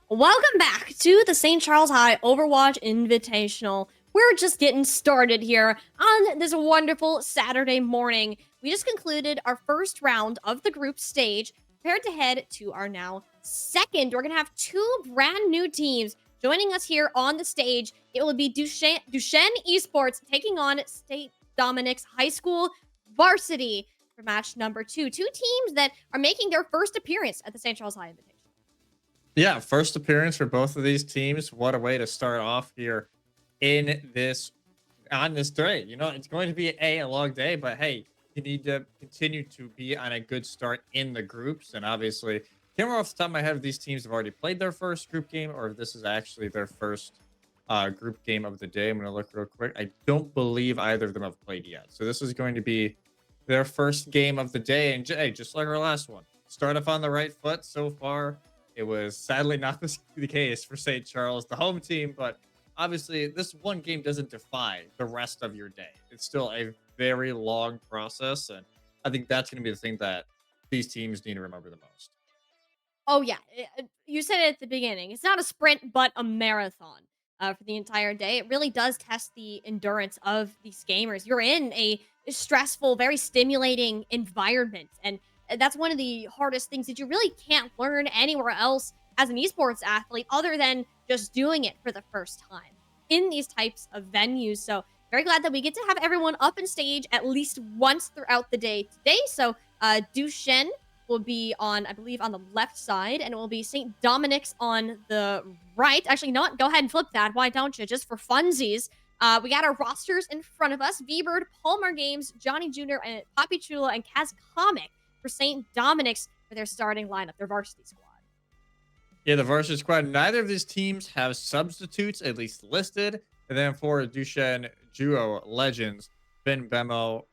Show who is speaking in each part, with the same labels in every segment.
Speaker 1: Welcome back to the St. Charles High Overwatch Invitational. We're just getting started here on this wonderful Saturday morning. We just concluded our first round of the group stage, prepared to head to our now second. We're going to have two brand new teams joining us here on the stage. It will be Duchesne Esports taking on St. Dominic's High School Varsity for match number two. Two teams that are making their first appearance at the St. Charles High Invitational.
Speaker 2: Yeah, first appearance for both of these teams. What a way to start off here in this on this day. It's going to be a long day, but hey, you need to continue to be on a good start in the groups. And obviously, can't remember off the top of my head if these teams have already played their first group game or if this is actually their first group game of the day. I'm going to look real quick. I don't believe either of them have played yet. So this is going to be their first game of the day. And hey, just like our last one, start off on the right foot so far. It was sadly not the case for St. Charles, the home team, but obviously this one game doesn't define the rest of your day. It's still a very long process, and I think that's going to be the thing that these teams need to remember the most.
Speaker 1: Oh, yeah. You said it at the beginning. It's not a sprint, but a marathon for the entire day. It really does test the endurance of these gamers. You're in a stressful, very stimulating environment. And that's one of the hardest things that you really can't learn anywhere else as an esports athlete other than just doing it for the first time in these types of venues. So very glad that we get to have everyone up on stage at least once throughout the day today. So Duchesne will be on, I believe, on the left side, and it will be St. Dominic's on the right. Actually, you know what? Go ahead and flip that. Why don't you? Just for funsies. We got our rosters in front of us. V-Bird, Palmer Games, Johnny Jr., and Poppy Chulo, and Kaz Comic for St. Dominic's for their starting lineup, their varsity squad.
Speaker 2: Yeah, the varsity squad. Neither of these teams have substitutes, at least listed. And then for Duchesne Duo Legends, Ben Bemo,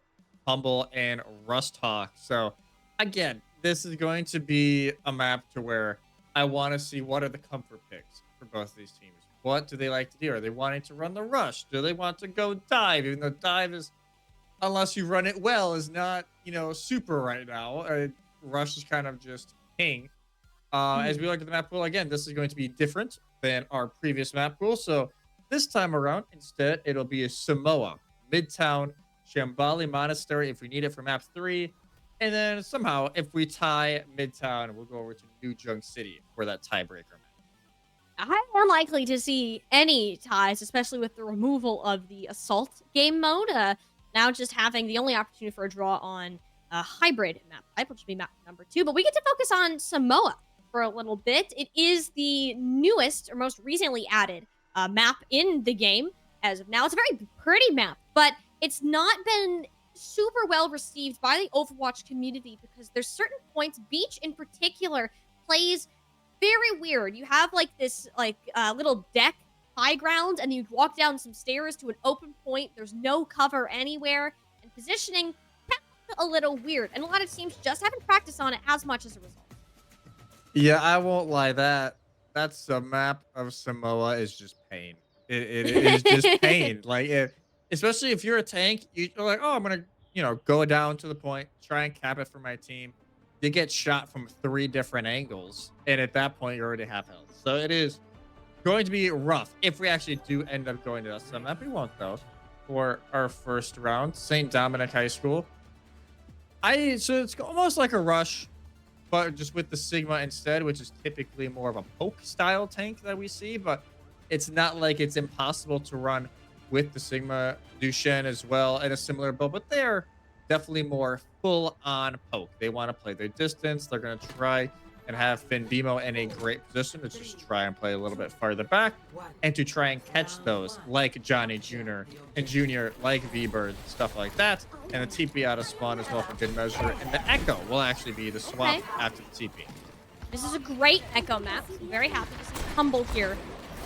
Speaker 2: Humble, and Rusthawk. So again, this is going to be a map to where I want to see what are the comfort picks for both of these teams. What do they like to do? Are they wanting to run the rush? Do they want to go dive? Even though dive is, unless you run it well, is not, super right now. Rush is kind of just king. As we look at the map pool, again, this is going to be different than our previous map pool. So this time around, instead, it'll be a Samoa, Midtown, Shambali Monastery if we need it for map 3. And then somehow, if we tie Midtown, we'll go over to New Junk City for that tiebreaker.
Speaker 1: I'm unlikely to see any ties, especially with the removal of the assault game mode. Now just having the only opportunity for a draw on a hybrid map type, which would be map number 2. But we get to focus on Samoa for a little bit. It is the newest or most recently added map in the game as of now. It's a very pretty map, but it's not been super well received by the Overwatch community because there's certain points, Beach in particular, plays very weird. You have like this little deck high ground, and you walk down some stairs to an open point. There's no cover anywhere, and positioning a little weird, and a lot of teams just haven't practiced on it as much as a result.
Speaker 2: Yeah, I won't lie. That's a map of Samoa is just pain. It is just pain. Especially if you're a tank, you're like, oh, I'm gonna go down to the point, try and cap it for my team. You get shot from 3 different angles, and at that point, you already have health. So it is going to be rough if we actually do end up going to that. So map we won't though. For our first round, St. Dominic High School. So it's almost like a rush, but just with the Sigma instead, which is typically more of a poke style tank that we see. But it's not like it's impossible to run with the Sigma Duchesne as well in a similar build, but they're definitely more full on poke. They want to play their distance. They're going to try and have Finn Bemo in a great position to just try and play a little bit farther back and to try and catch those like Johnny Jr. and Junior, like V-Bird, stuff like that. And the TP out of spawn as well for good measure. And the Echo will actually be the swap after the TP.
Speaker 1: This is a great Echo map. I'm very happy to see Humble here.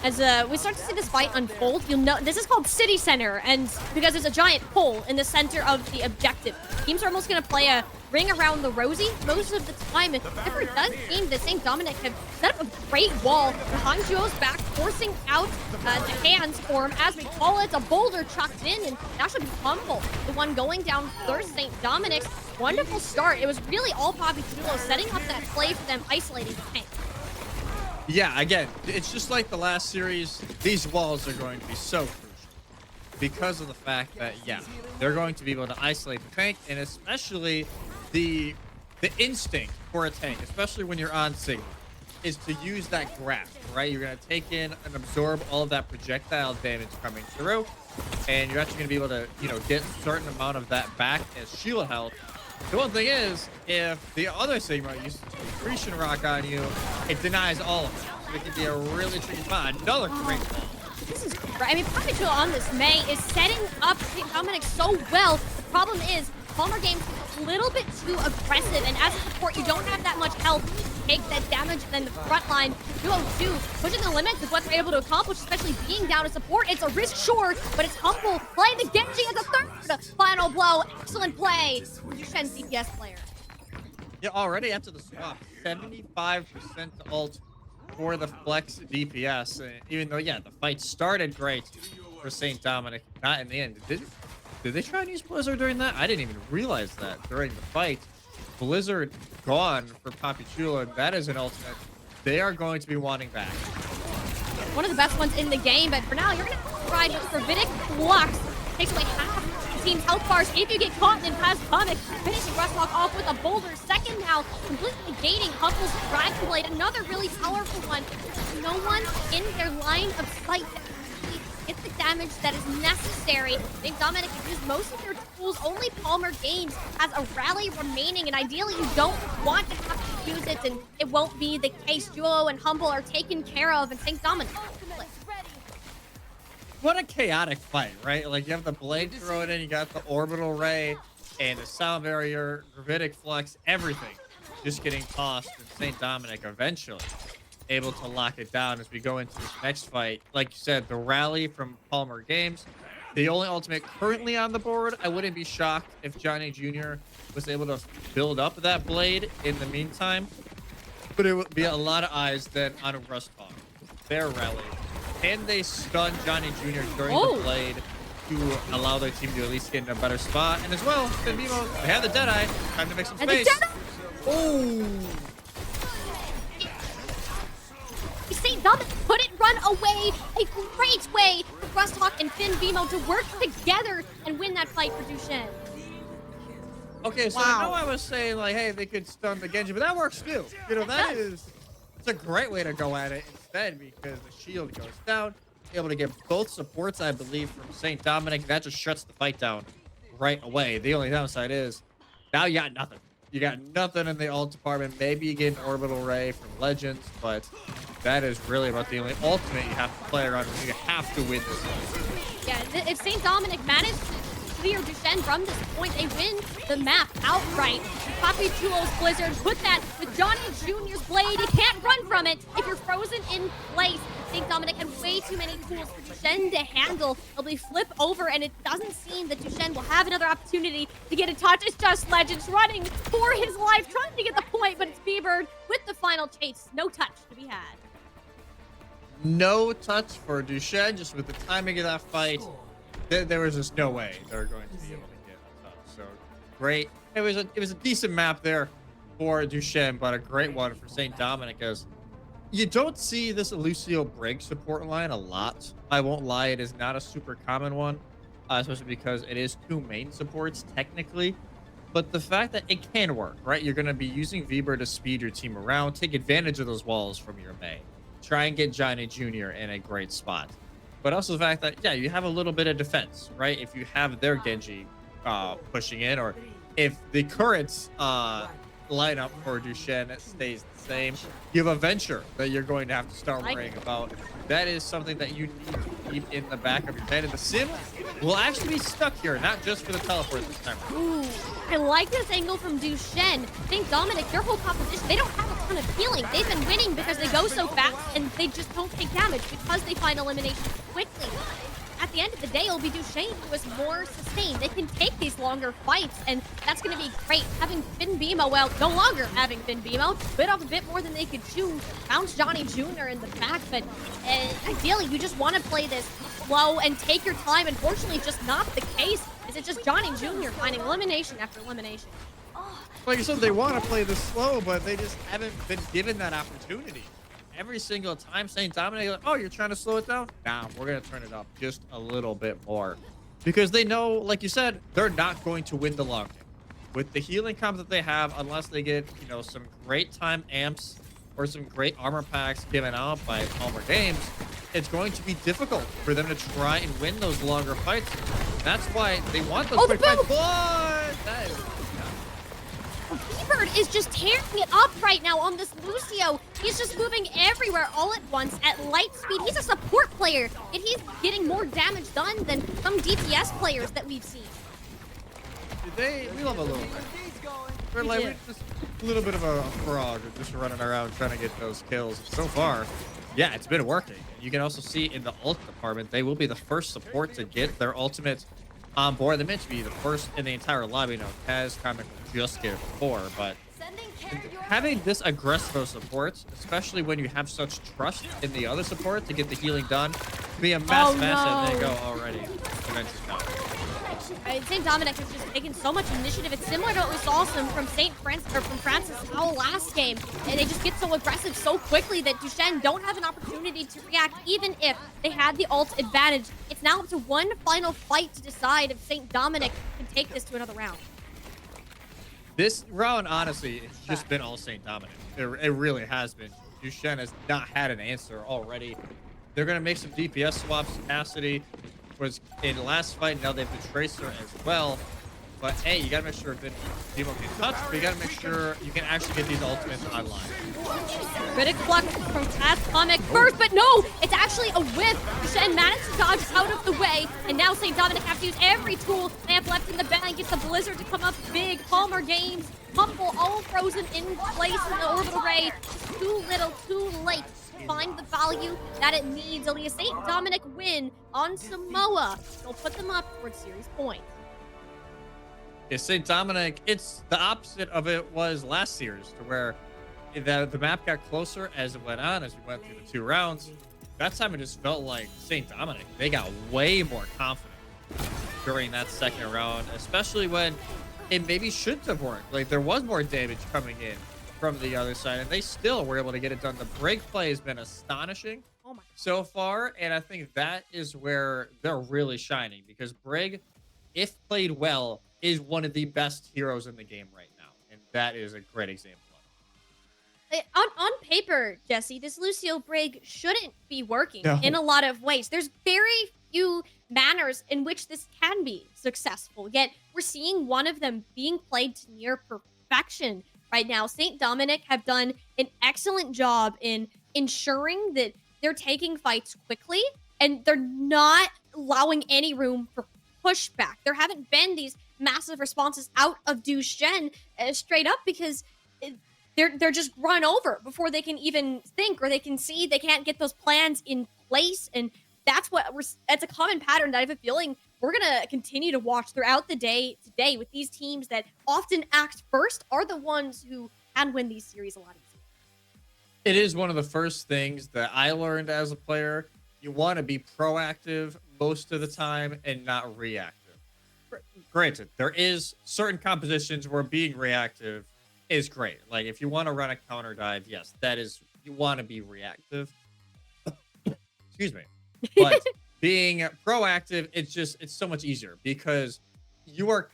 Speaker 1: As we start to see this fight unfold, you'll know this is called City Center, and because there's a giant pole in the center of the objective. Teams are almost going to play a ring around the rosy most of the time. It never does seem that St. Dominic have set up a great wall behind Duo's back, forcing out the hands for him, as we call it. A boulder chucked in, and that should be Humble, the one going down first. St. Dominic's wonderful start. It was really all Poppy Chulo setting up that play for them, isolating the tank.
Speaker 2: Yeah, again, it's just like the last series. These walls are going to be so crucial because of the fact that, yeah, they're going to be able to isolate the tank, and especially the the instinct for a tank, especially when you're on Sigma, is to use that grasp, right? You're going to take in and absorb all of that projectile damage coming through, and you're actually going to be able to, get a certain amount of that back as shield health. The one thing is, if the other Sigma uses accretion rock on you, it denies all of it. So it can be a really tricky spot. Another great ball.
Speaker 1: This is great. I mean, Papichulo on this May is setting up Dominic so well. The problem is, Palmer Games is a little bit too aggressive, and as a support, you don't have that much health to take that damage. Then the front line, Duo 2, pushing the limits of what they're able to accomplish, especially being down to support. It's a risk, sure, but it's Humble playing the Genji as a third final blow. Excellent play. Duchesne CPS player.
Speaker 2: Yeah, already after the swap, 75% ult for the flex DPS. Even though, yeah, the fight started great for St. Dominic, not in the end. Did they try and use Blizzard during that? I didn't even realize that during the fight. Blizzard gone for Papichulo, and that is an ultimate they are going to be wanting back.
Speaker 1: One of the best ones in the game, but for now, you're going to ride with Gravitic Flux. Takes away half the team's health bars if you get caught in past Comic. Finishing Rustlok off with a boulder. Second now, completely negating Huffle's Dragon Blade. Another really powerful one. No one in their line of sight to actually get the damage that is necessary. I think Dominic can use most of their tools. Only Palmer Games has a rally remaining, and ideally you don't want to have to use it, and it won't be the case. Duo and Humble are taken care of, and St. Dominic.
Speaker 2: What a chaotic fight, right? Like, you have the blade thrown in, you got the orbital ray, and the sound barrier, gravitic flux, everything just getting tossed, and St. Dominic eventually able to lock it down as we go into this next fight. Like you said, the rally from Palmer Games, the only ultimate currently on the board. I wouldn't be shocked if Johnny Jr. was able to build up that blade in the meantime, but it would be a lot of eyes then on Rustlok. Their rally. Can they stun Johnny Jr. during the blade to allow their team to at least get in a better spot? And as well, Benvimo, they have the Deadeye. Time to make some space. Oh!
Speaker 1: St. Dominic couldn't run away. A great way for Rustlok and Finn Vimo to work together and win that fight for Duchesne.
Speaker 2: Okay, so I know I was saying, like, hey, they could stun the Genji, but that works too. It's a great way to go at it instead, because the shield goes down. Able to get both supports, I believe, from St. Dominic. That just shuts the fight down right away. The only downside is now you got nothing. You got nothing in the ult department. Maybe you get an orbital ray from Legends, but that is really about the only ultimate you have to play around. You have to win this.
Speaker 1: Yeah, if St. Dominic managed to clear Duchesne from this point, they win the map outright. Papichulo's Blizzard put that with Johnny Jr.'s blade. You can't run from it if you're frozen in place. St. Dominic had way too many tools for Duchesne to handle. He'll be flip over, and it doesn't seem that Duchesne will have another opportunity to get a touch. It's just Legends running for his life, trying to get the point, but it's B-Bird with the final chase. No touch to be had.
Speaker 2: No touch for Duchesne, just with the timing of that fight. There was just no way they were going to be able to get a touch. So great. It was a decent map there for Duchesne, but a great one for St. Dominic, as you don't see this Lucio Briggs support line a lot. I won't lie, it is not a super common one, especially because it is two main supports technically. But the fact that it can work, right? You're going to be using Weber to speed your team around, take advantage of those walls from your May, try and get Johnny Jr. in a great spot. But also the fact that, yeah, you have a little bit of defense, right? If you have their Genji pushing in, or if the current lineup for Duchesne stays the same, you have a Venture that you're going to have to start worrying about. That is something that you need to keep in the back of your head. And the Sim will actually be stuck here, not just for the teleport this time.
Speaker 1: Ooh, I like this angle from Duchesne. Think Dominic, their whole composition, they don't have a ton of healing. They've been winning because they go so fast and they just don't take damage because they find elimination quickly. At the end of the day, it'll be Duchesne who is more sustained. They can take these longer fights, and that's going to be great. Having Finn Bimo, well, no longer having Finn Bimo, bit off a bit more than they could chew. Bounce Johnny Jr. in the back, but ideally, you just want to play this slow and take your time. Unfortunately, just not the case. It's just Johnny Jr. finding elimination after elimination.
Speaker 2: Like I said, they want to play this slow, but they just haven't been given that opportunity. every single time St. Dominic, like, oh, you're trying to slow it down? Nah, we're going to turn it up just a little bit more. Because they know, like you said, they're not going to win the long game. With the healing comp that they have, unless they get, some great time amps or some great armor packs given out by Palmer Games, it's going to be difficult for them to try and win those longer fights. That's why they want those
Speaker 1: Oh, the
Speaker 2: quick fights.
Speaker 1: boom!
Speaker 2: But that is,
Speaker 1: Bird is just tearing it up right now on this Lucio. He's just moving everywhere all at once at light speed. He's a support player, and he's getting more damage done than some DPS players that we've seen.
Speaker 2: we love a little bit. We're
Speaker 1: We
Speaker 2: like,
Speaker 1: do.
Speaker 2: we're just a little bit of a frog just running around trying to get those kills. So far, yeah, it's been working. You can also see in the ult department, they will be the first support to get their ultimate on board. They meant to be the first in the entire lobby. Kaz Comic will just get it before, but having this aggressive of support, especially when you have such trust in the other support to get the healing done, can be a massive asset. There you go already. Adventure's gone.
Speaker 1: St. Dominic has just taken so much initiative. It's similar to what we saw from Francis Howell last game. And they just get so aggressive so quickly that Duchesne don't have an opportunity to react, even if they had the ult advantage. It's now up to one final fight to decide if St. Dominic can take this to another round.
Speaker 2: This round, honestly, it's just been all St. Dominic. It really has been. Duchesne has not had an answer already. They're going to make some DPS swaps. Cassidy was in the last fight. Now they have the Tracer as well. But, hey, you got to make sure that Demo can touch, but you got to make sure you can actually get these ultimates online.
Speaker 1: Critic Flux from Taz Comic first, but no! It's actually a whiff. Duchesne managed to dodge out of the way, and now St. Dominic have to use every tool they have left in the bag. Gets the Blizzard to come up big. Palmer Games, Humble, all frozen in place in the orbital ray. Just too little, too late to find the value that it needs. Only a St. Dominic win on Samoa will put them up towards series points.
Speaker 2: Yeah, St. Dominic, it's the opposite of it was last series, to where the map got closer as it went on, as we went through the 2 rounds. That time it just felt like St. Dominic, they got way more confident during that second round, especially when it maybe shouldn't have worked. Like, there was more damage coming in from the other side, and they still were able to get it done. The break play has been astonishing so far, and I think that is where they're really shining, because Brig, if played well, is one of the best heroes in the game right now, and that is a great example of it.
Speaker 1: On paper, Jesse, this Lucio Brig shouldn't be working
Speaker 2: No.
Speaker 1: in a lot of ways. There's very few manners in which this can be successful, yet we're seeing one of them being played to near perfection right now. St. Dominic have done an excellent job in ensuring that they're taking fights quickly, and they're not allowing any room for pushback. There haven't been these massive responses out of Duchesne straight up, because they're just run over before they can even think, or they can see they can't get those plans in place. And that's a common pattern that I have a feeling we're gonna continue to watch throughout the day today, with these teams that often act first are the ones who can win these series a lot easier.
Speaker 2: It is one of the first things that I learned as a player. You want to be proactive most of the time and not reactive. Granted, there is certain compositions where being reactive is great. Like, if you want to run a counter dive, yes, that is, you want to be reactive. Excuse me. But being proactive, it's so much easier, because you are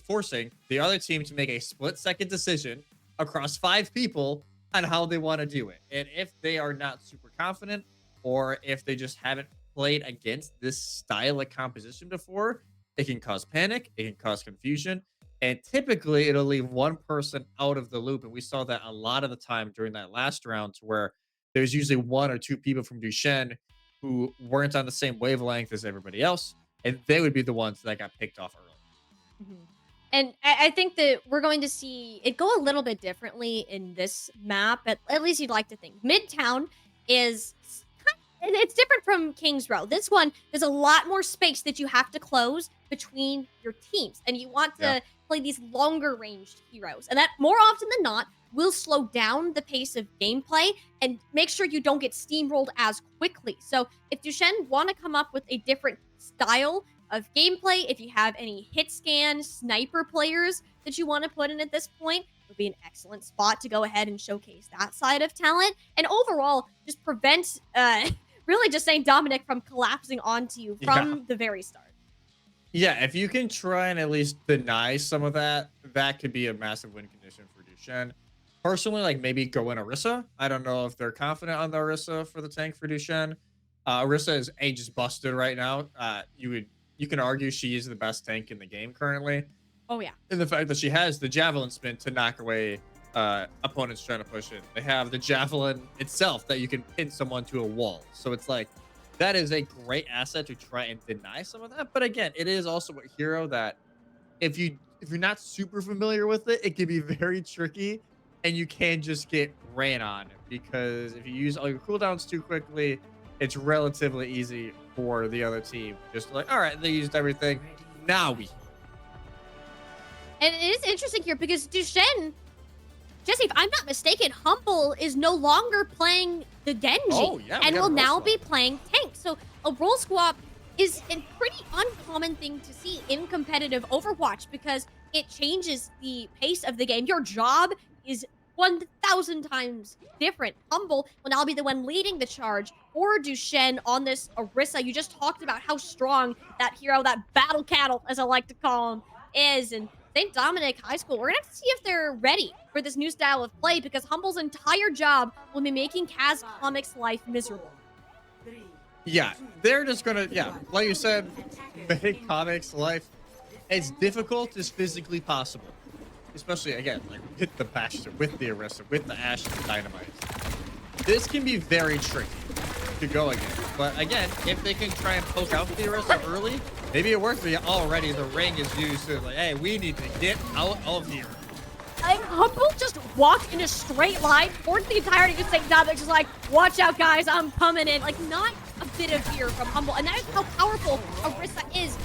Speaker 2: forcing the other team to make a split-second decision across 5 people on how they want to do it. And if they are not super confident, or if they just haven't played against this style of composition before, it can cause panic, it can cause confusion, and typically it'll leave one person out of the loop. And we saw that a lot of the time during that last round, to where there's usually 1 or 2 people from Duchesne who weren't on the same wavelength as everybody else, and they would be the ones that got picked off early.
Speaker 1: Mhm. And I think that we're going to see it go a little bit differently in this map. At least you'd like to think. Midtown is it's different from King's Row. This one, there's a lot more space that you have to close between your teams, and you want to play these longer ranged heroes, and that more often than not will slow down the pace of gameplay and make sure you don't get steamrolled as quickly. So if Duchesne want to come up with a different style of gameplay, if you have any hit scan sniper players that you want to put in at this point, would be an excellent spot to go ahead and showcase that side of talent. And overall, just prevent really just saying Dominic from collapsing onto you
Speaker 2: Yeah.
Speaker 1: from the very start.
Speaker 2: Yeah, if you can try and at least deny some of that, that could be a massive win condition for Duchesne. Personally, like maybe go in Orisa. I don't know if they're confident on the Orisa for the tank for Duchesne. Orisa is ages busted right now. You can argue she is the best tank in the game currently.
Speaker 1: Oh yeah.
Speaker 2: And the fact that she has the javelin spin to knock away opponents trying to push in. They have the javelin itself that you can pin someone to a wall. So it's like that is a great asset to try and deny some of that. But again, it is also a hero that if you're not super familiar with it, it can be very tricky and you can just get ran on because if you use all your cooldowns too quickly, it's relatively easy for the other team. Just like, all right, they used everything. Now we.
Speaker 1: And it is interesting here because Duchesne, Jesse, if I'm not mistaken, Humble is no longer playing the Genji
Speaker 2: Oh, yeah, we
Speaker 1: and
Speaker 2: got a
Speaker 1: will
Speaker 2: role
Speaker 1: now
Speaker 2: swap.
Speaker 1: be playing tank. So a role swap is a pretty uncommon thing to see in competitive Overwatch because it changes the pace of the game. Your job is 1,000 times different. Humble will now be the one leading the charge for Duchesne on this Orisa. You just talked about how strong that hero, that battle cattle, as I like to call him, is. And St. Dominic High School, we're gonna have to see if they're ready for this new style of play because Humble's entire job will be making Kaz Comics' life miserable.
Speaker 2: Yeah, they're just gonna, yeah, like you said, make comics life as difficult as physically possible. Especially again, like with the Bastion, with the Orisa, with the Ashe and Dynamite. This can be very tricky to go against. But again, if they can try and poke out the Orisa early, maybe it works. But already the ring is used to like, hey, we need to get out of here.
Speaker 1: Like, Humble just walked in a straight line towards the entirety of St. Dominic, just like, watch out, guys, I'm coming in. Like, not a bit of fear from Humble. And that is how powerful Orisa is.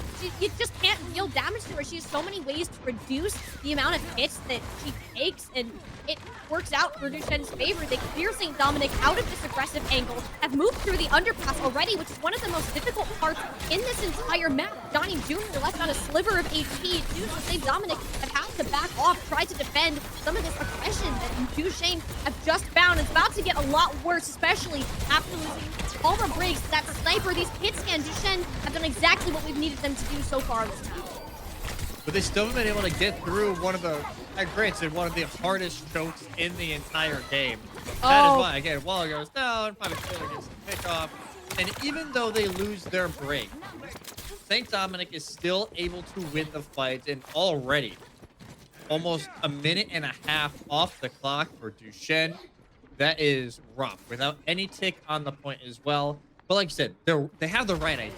Speaker 1: You just can't deal damage to her. She has so many ways to reduce the amount of hits that she takes, and it works out for Duchenne's favor. They clear St. Dominic out of this aggressive angle, have moved through the underpass already, which is one of the most difficult parts in this entire map. Johnny Jr. left on a sliver of HP, too, so St. Dominic have had to back off, try to defend some of this aggression that Duchesne have just found. It's about to get a lot worse, especially after losing Palmer Briggs, that sniper. These hit scan Duchesne have done exactly what we've needed them to do so far this time.
Speaker 2: But they still have been able to get through one of the, granted, one of the hardest chokes in the entire game. That is why, again, Waller goes down, Papa Taylor gets the pick off, and even though they lose their break, St. Dominic is still able to win the fight, and already almost a minute and a half off the clock for Duchesne. That is rough, without any tick on the point as well. But like you said, they have the right idea.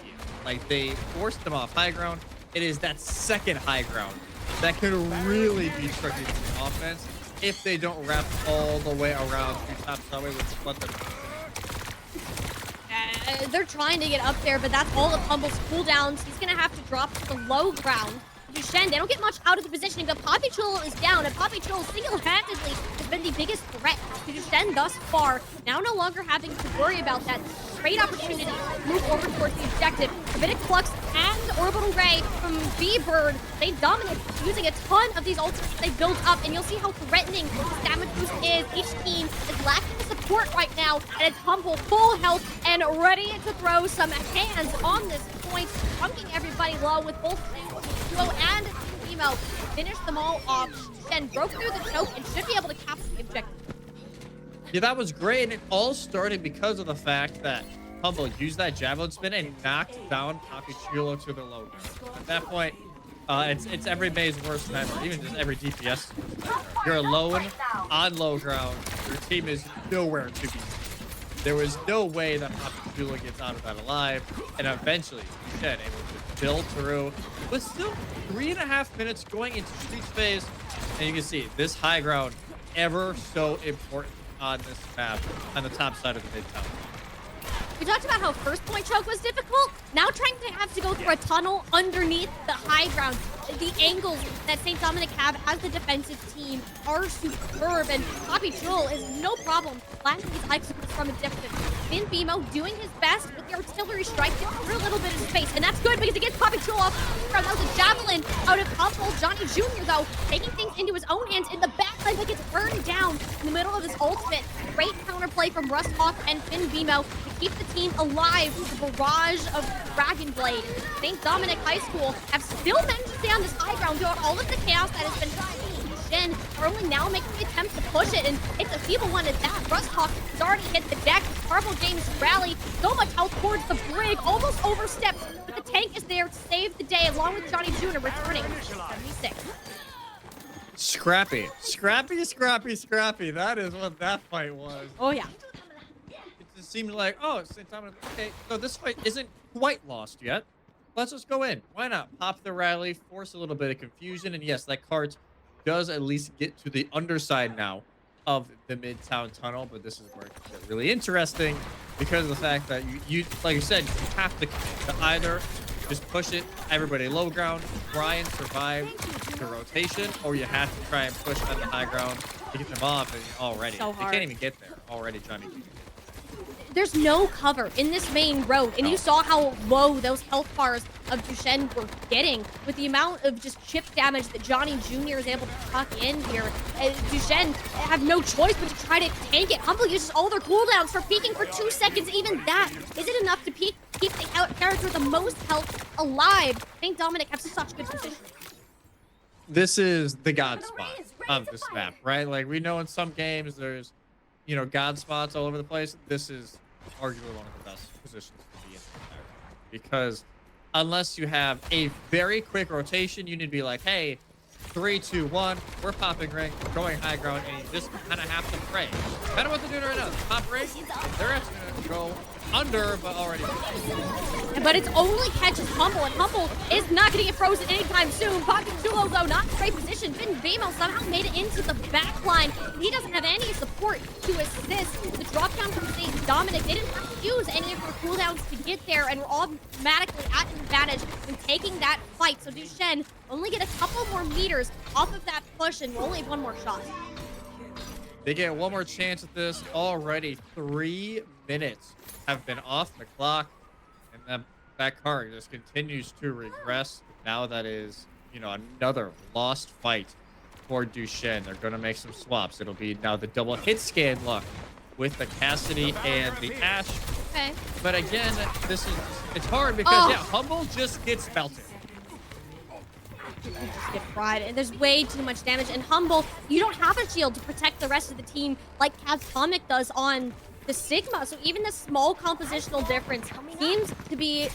Speaker 2: Like, they forced them off high ground. It is that second high ground that can really be tricky to the offense if they don't wrap all the way around to top subway, which is what
Speaker 1: They're trying to get up there, but that's all of Humble's cooldowns. He's going to have to drop to the low ground. Duchesne, they don't get much out of the positioning, but Poppy Chul is down, and Poppy Chul single-handedly has been the biggest threat to Duchesne thus far. Now no longer having to worry about that. Great opportunity to move over towards the objective. Rabbinic Flux and Orbital Ray from B-Bird. St. Dominic using a ton of these ultimates they built up, and you'll see how threatening this damage boost is. Each team is lacking the support right now, and it's Humble full health and ready to throw some hands on this point, chunking everybody low with both Duo and Emo. Finish them all off. Then broke through the choke and should be able to capture the objective.
Speaker 2: Yeah, that was great, and it all started because of the fact that Humble used that javelin spin and knocked down Papichulo to the low ground. At that point, it's every May's worst nightmare, even just every DPS. You're alone on low ground. Your team is nowhere to be. There was no way that Papichulo gets out of that alive, and eventually, Duchesne able to build through with still 3.5 minutes going into Streets phase, and you can see this high ground ever so important on this map on the top side of the mid tower.
Speaker 1: We talked about how first point choke was difficult. Now trying to have to go through a tunnel underneath the high ground. The angles that St. Dominic have as the defensive team are superb, and Poppy Jewel is no problem landing these high from a distance. Finn Bimo doing his best with the artillery strike to clear a little bit of space, and that's good because it gets Poppy Jewel off. That was a javelin out of Humble. Johnny Jr., though, taking things into his own hands in the backline, but gets burned down in the middle of his ultimate. Great counterplay from Rust Hawk and Finn Bimo to keep the team alive with the barrage of Dragon Blade. St. Dominic High School have still managed to stay on this high ground throughout all of the chaos that has been happening. Shen are only now making the attempt to push it, and it's a feeble one at that. Rust Hawk has already hit the deck. Purple James rally so much health towards the brig, almost oversteps, but the tank is there to save the day, along with Johnny Jr. returning to 76.
Speaker 2: Scrappy. Scrappy, scrappy, scrappy. That is what that fight was.
Speaker 1: Oh, yeah.
Speaker 2: It just seemed like, oh, St. Dominic, okay, so this fight isn't quite lost yet. Let's just go in. Why not? Pop the rally, force a little bit of confusion, and yes, that cart does at least get to the underside now of the Midtown Tunnel, but this is where it gets really interesting because of the fact that you like you said, you have to commit to either just push it, everybody low ground, try and survive the rotation, or you have to try and push on the high ground to get them off, and already
Speaker 1: So
Speaker 2: they
Speaker 1: hard.
Speaker 2: can't even get there. Already Johnny.
Speaker 1: There's no cover in this main road, and you saw how low those health bars of Duchesne were getting with the amount of just chip damage that Johnny Jr. is able to tuck in here. Duchesne have no choice but to try to tank it. Humble uses all their cooldowns for peeking for 2 seconds. Even that isn't enough to keep the character with the most health alive. St. Dominic have such good position.
Speaker 2: This is the god spot of this map, right? Like we know in some games there's, you know, god spots all over the place. This is arguably one of the best positions to be in the entire game, because unless you have a very quick rotation, you need to be like, hey, 3, 2, 1, we're popping ring, we're going high ground, and you just kind of have to pray. Kind of what they're doing right now. Pop ring, they're actually going to go under, but already.
Speaker 1: But it's only catches Humble, and Humble is not going to get frozen anytime soon. Poppy Chulo, though, not in great position. Finn Bamo somehow made it into the back line. He doesn't have any support to assist. The drop down from St. Dominic, they didn't have to use any of their cooldowns to get there, and were automatically at an advantage in taking that fight. So Duchesne only get a couple more meters off of that push, and will only have one more shot.
Speaker 2: They get one more chance at this. Already 3 minutes have been off the clock, and that card just continues to regress. Now that is, you know, another lost fight for Duchesne. They're going to make some swaps. It'll be now the double hit scan luck with the Cassidy and the Ash.
Speaker 1: Okay.
Speaker 2: But again, it's hard because, yeah, Humble just gets melted.
Speaker 1: Just get fried, and there's way too much damage. And Humble, you don't have a shield to protect the rest of the team like Atomic does on the Sigma. So even the small compositional difference seems to be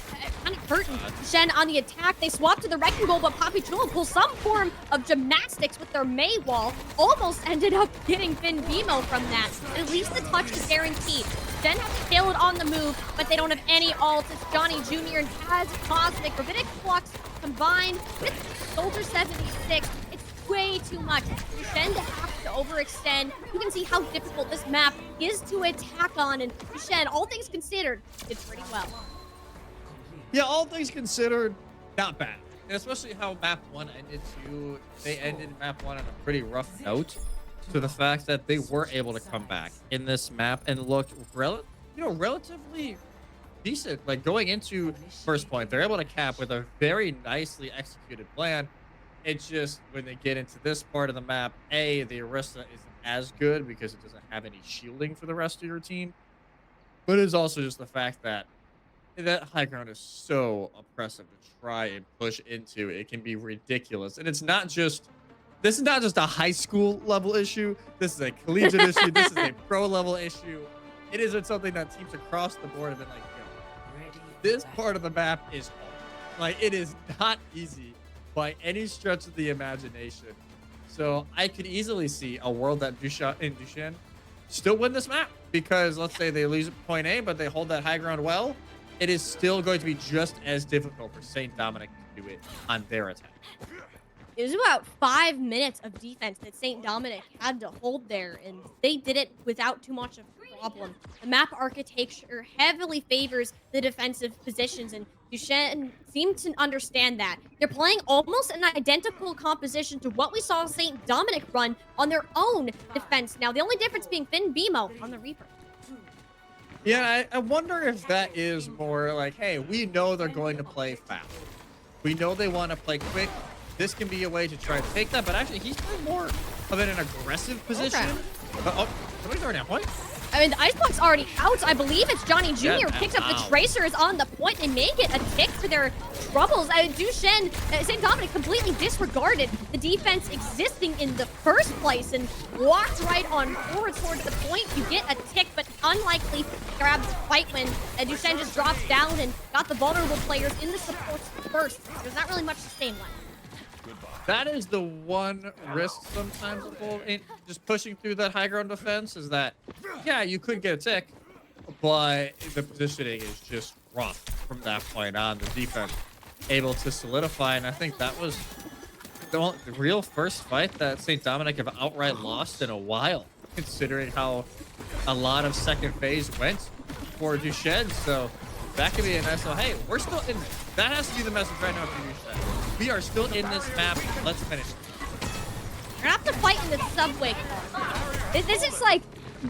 Speaker 1: kind of hurting Shen on the attack. They swap to the Wrecking Ball, but Poppy Jewel pulls some form of gymnastics with their May Wall. Almost ended up getting Finn Bimo from that. At least the touch is guaranteed. Shen has to kill it on the move, but they don't have any ults. It's Johnny Jr. and Taz Cosmic. Rabbinic Flux combined with Soldier 76. It's way too much. Duchesne to have to overextend. You can see how difficult this map is to attack on, and Duchesne, all things considered, did pretty well.
Speaker 2: Yeah, all things considered, not bad. And especially how map 1 ended too. They ended map 1 on a pretty rough note, to the fact that they were able to come back in this map and looked relatively decent. Like going into first point, they're able to cap with a very nicely executed plan. It's just when they get into this part of the map, the Arista isn't as good because it doesn't have any shielding for the rest of your team. But it's also just the fact that that high ground is so oppressive to try and push into. It can be ridiculous. And this is not just a high school level issue. This is a collegiate issue. This is a pro level issue. It isn't something that teams across the board have been like, yo, this part of the map is hard. Like, it is not easy by any stretch of the imagination. So I could easily see a world that Duchesne still win this map, because let's say they lose at point A, but they hold that high ground well. It is still going to be just as difficult for St. Dominic to do it on their attack.
Speaker 1: It was about 5 minutes of defense that St. Dominic had to hold there, and they did it without too much of a problem. The map architecture heavily favors the defensive positions, and Duchesne seemed to understand that. They're playing almost an identical composition to what we saw St. Dominic run on their own defense. Now, the only difference being Finn Bimo on the Reaper.
Speaker 2: Yeah, I wonder if that is more like, hey, we know they're going to play fast. We know they want to play quick. This can be a way to try to take that, but actually he's playing more of an aggressive
Speaker 1: Okay.
Speaker 2: position. Oh, somebody's already at point.
Speaker 1: I mean, the Icebox already out. I believe it's Johnny
Speaker 2: Yeah,
Speaker 1: Jr.
Speaker 2: man,
Speaker 1: picks up the
Speaker 2: wow.
Speaker 1: Tracers on the point. They may get a tick for their troubles. Duchesne, St. Dominic completely disregarded the defense existing in the first place and walked right on forward towards the point. You get a tick, but unlikely grabs fight when Duchesne just drops down and got the vulnerable players in the supports first. There's not really much sustain left.
Speaker 2: That is the one risk sometimes in just pushing through that high ground defense is that, yeah, you could get a tick, but the positioning is just rough from that point on. The defense able to solidify, and I think that was the real first fight that St. Dominic have outright lost in a while, considering how a lot of second phase went for Duchesne. So that could be a nice little, hey, we're still in this. That has to be the message right now for Duchesne. We are still in this map. Let's finish it.
Speaker 1: You're gonna have to fight in the subway car. This is like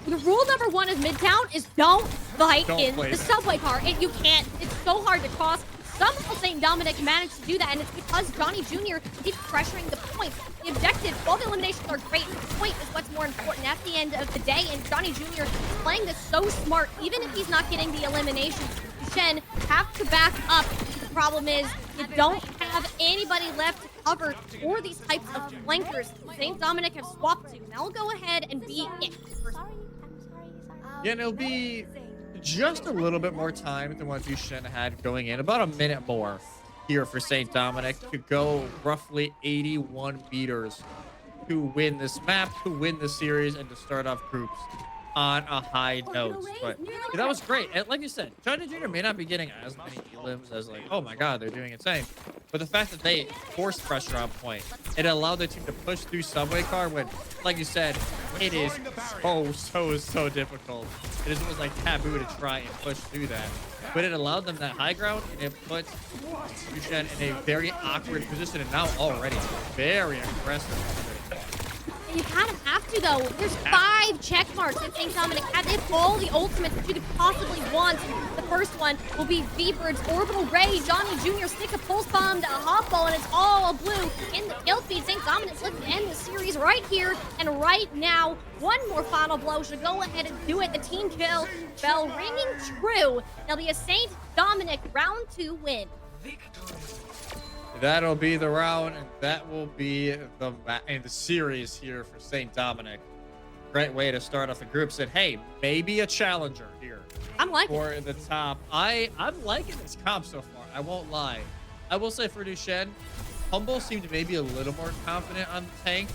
Speaker 1: the rule number one of Midtown is don't fight
Speaker 2: Don't
Speaker 1: in
Speaker 2: play
Speaker 1: the
Speaker 2: that.
Speaker 1: subway car. You can't. It's so hard to cross. Somehow St. Dominic managed to do that, and it's because Johnny Jr. keeps pressuring the point. The objective, while the eliminations are great, the point is what's more important at the end of the day, and Johnny Jr. is playing this so smart, even if he's not getting the eliminations. Duchesne have to back up. The problem is you don't have anybody left to cover for these types of flankers. St. Dominic have swapped to. Now we'll go ahead and be it.
Speaker 2: Yeah, and it'll be just a little bit more time than what Duchesne had going in. About a minute more here for St. Dominic to go roughly 81 meters to win this map, to win the series, and to start off groups on a high note. But yeah, that was great. And like you said, Johnny Jr. may not be getting as many elims as like, oh my god, they're doing insane. But the fact that they forced pressure on point, it allowed the team to push through subway car when, like you said, it is so difficult. It is almost like taboo to try and push through that. But it allowed them that high ground, and it put Duchesne in a very awkward position, and now already very aggressive.
Speaker 1: You kind of have to, though. There's 5 check marks that St. Dominic had. They have all the ultimates that you could possibly want. The first one will be V-Bird's Orbital Ray. Johnny Jr. stick a pulse bomb to a hot ball, and it's all blue in the kill feed. St. Dominic looking to end the series right here and right now. One more final blow should go ahead and do it. The team kill bell ringing true. There'll be a St. Dominic round 2 win.
Speaker 2: That'll be the round, and that will be the series here for St. Dominic. Great way to start off the groups. And hey, maybe a challenger here
Speaker 1: I'm liking it.
Speaker 2: for the top. I'm liking this comp so far. I won't lie. I will say for Duchesne, Humble seemed maybe a little more confident on the tank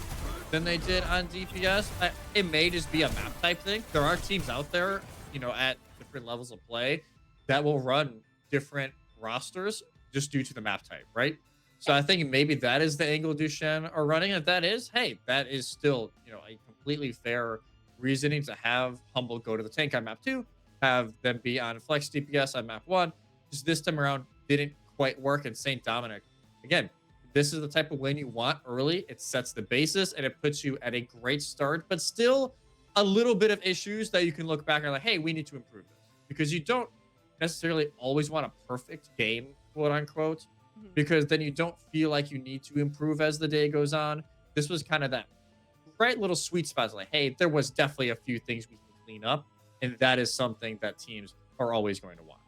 Speaker 2: than they did on DPS. It may just be a map type thing. There are teams out there, at different levels of play that will run different rosters just due to the map type, right? So I think maybe that is the angle Duchesne are running. If that is, hey, that is still, a completely fair reasoning to have Humble go to the tank on map 2, have them be on Flex DPS on map 1. Just this time around didn't quite work in St. Dominic. Again, this is the type of win you want early. It sets the basis and it puts you at a great start, but still a little bit of issues that you can look back and like, hey, we need to improve this. Because you don't necessarily always want a perfect game, quote unquote, because then you don't feel like you need to improve as the day goes on. This was kind of that right little sweet spot. Like, hey, there was definitely a few things we can clean up, and that is something that teams are always going to want.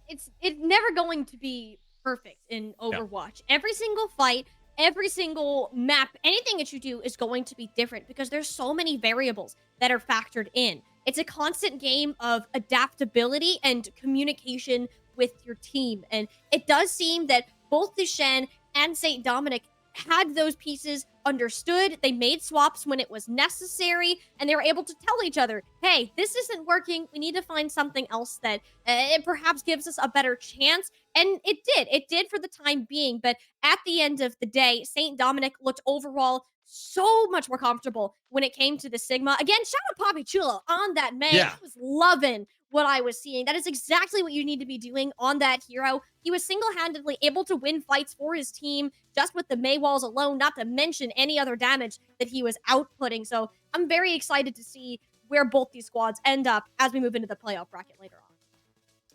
Speaker 1: It's never going to be perfect in
Speaker 2: No.
Speaker 1: Overwatch. Every single fight, every single map, anything that you do is going to be different because there's so many variables that are factored in. It's a constant game of adaptability and communication with your team. And it does seem that both Duchesne and St. Dominic had those pieces understood. They made swaps when it was necessary, and they were able to tell each other, hey, this isn't working. We need to find something else that it perhaps gives us a better chance. And it did. It did for the time being. But at the end of the day, St. Dominic looked overall so much more comfortable when it came to the Sigma. Again, shout out Poppy Chulo on that man.
Speaker 2: Yeah.
Speaker 1: I was loving what I was seeing. That is exactly what you need to be doing on that hero. He was single-handedly able to win fights for his team just with the Mei walls alone, not to mention any other damage that he was outputting. So I'm very excited to see where both these squads end up as we move into the playoff bracket later on.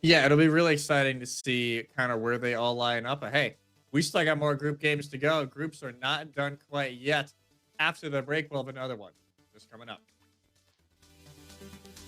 Speaker 2: Yeah, it'll be really exciting to see kind of where they all line up. But hey, we still got more group games to go. Groups are not done quite yet. After the break, we'll have another one just coming up.